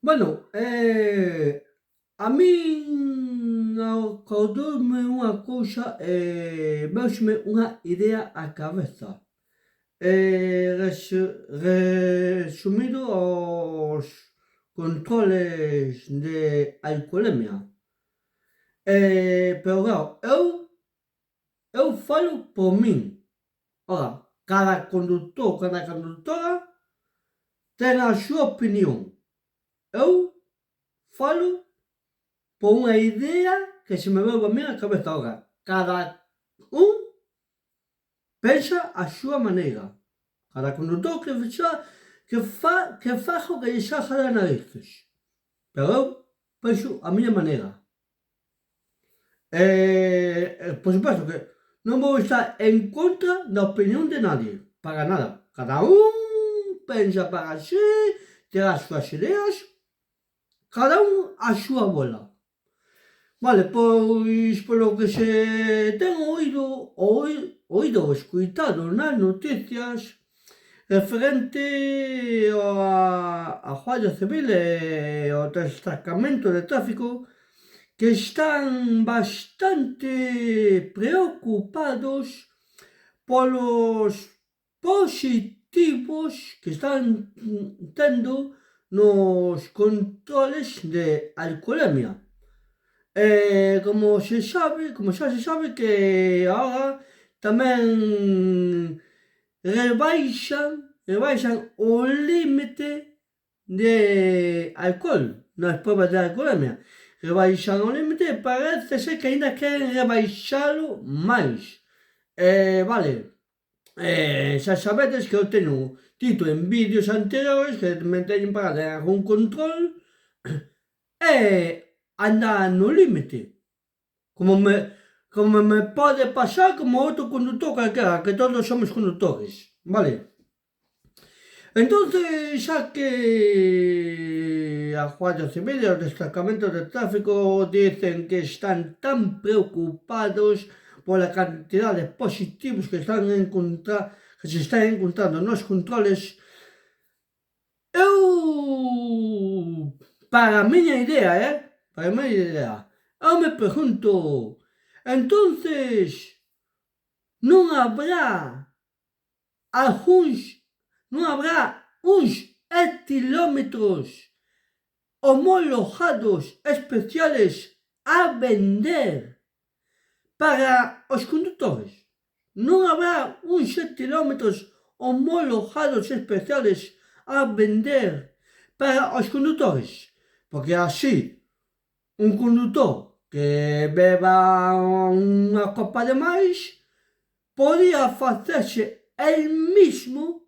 Bueno, a min acordoume unha cousa, véuseme unha idea á cabeza. Resumido aos controles de alcoholemia. Pero claro, eu falo por min. Ora, cada condutor, cada condutora ten a súa opinión. Eu falo por unha idea que se me veu a min á cabeza. Ora, cada un pensa a súa maneira. Cada condutor que faga o que lle saja das narices. Pero eu penso a miña maneira. Por suposto que non vou estar en contra da opinión de nadie. Para nada. Cada un pensa para si, ten as súas ideas, cada un a súa bola. Vale, pois polo que se ten oído ou escoitado nas noticias referente á Garda Civil e ao destacamento de tráfico, que están bastante preocupados polos positivos que están tendo nos controles de alcoholemia. Como xa se sabe que agora tamén rebaixan o límite de alcohol nas probas de alcoholemia. Rebaixan o límite e parece ser que aínda queren rebaixalo máis. Vale, xa sabedes que eu teño dito en vídeos anteriores que me teñen parado en algún control e andar no límite. Como me pode pasar como outro condutor calquera, que todos somos condutores, vale? Entonces, xa que a Garda Civil e o destacamento de tráfico dicen que están tan preocupados pola cantidad de positivos que se están encontrando nos controles, eu, para a miña idea, eu me pregunto, entonces, non habrá uns etilómetros homologados especiales a vender para os condutores? Non habrá uns etilómetros homologados especiales a vender para os condutores? Porque así, un condutor que beba unha copa de máis podía facerse el mismo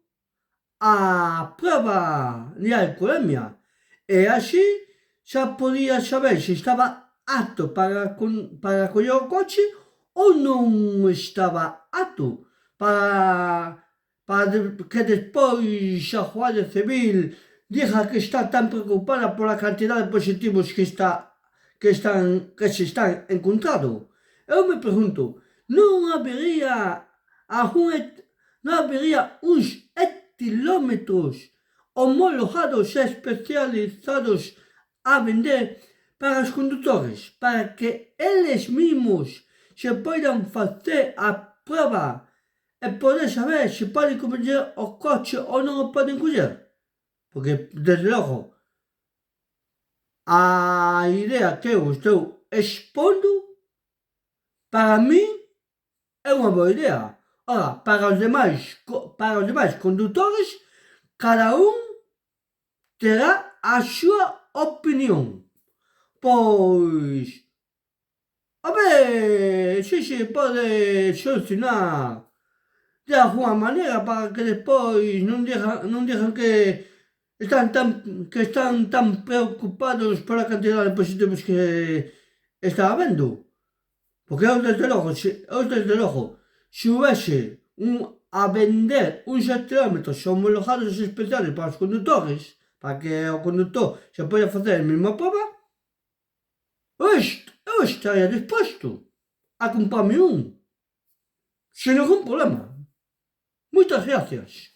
a proba de alcoholemia e así xa podía saber se estaba apto para coller o coche ou non estaba apto para que despois a Garda Civil diga que está tan preocupada pola cantidad de positivos que se están encontrando. Eu me pregunto, non habería uns etilómetros homologados e especializados a vender para os condutores, para que eles mesmos se poidan facer a proba e poder saber se poden coller o coche ou non o poden coller? Porque, desde logo, a idea que eu estou expondo, para min, é unha boa idea. Ora, para os demais condutores, cada un terá a súa opinión. Pois, a ver se pode solucionar de algunha maneira para que despois non digan que están tan preocupados pola cantidad de positivos que está habendo. Porque eu desde logo, se houvese a vender uns etilómetros homologados especiales para os condutores, para que o condutor se poida facer a mesma proba, eu estaría disposto a comprarme un, sen ningún problema. Moitas gracias.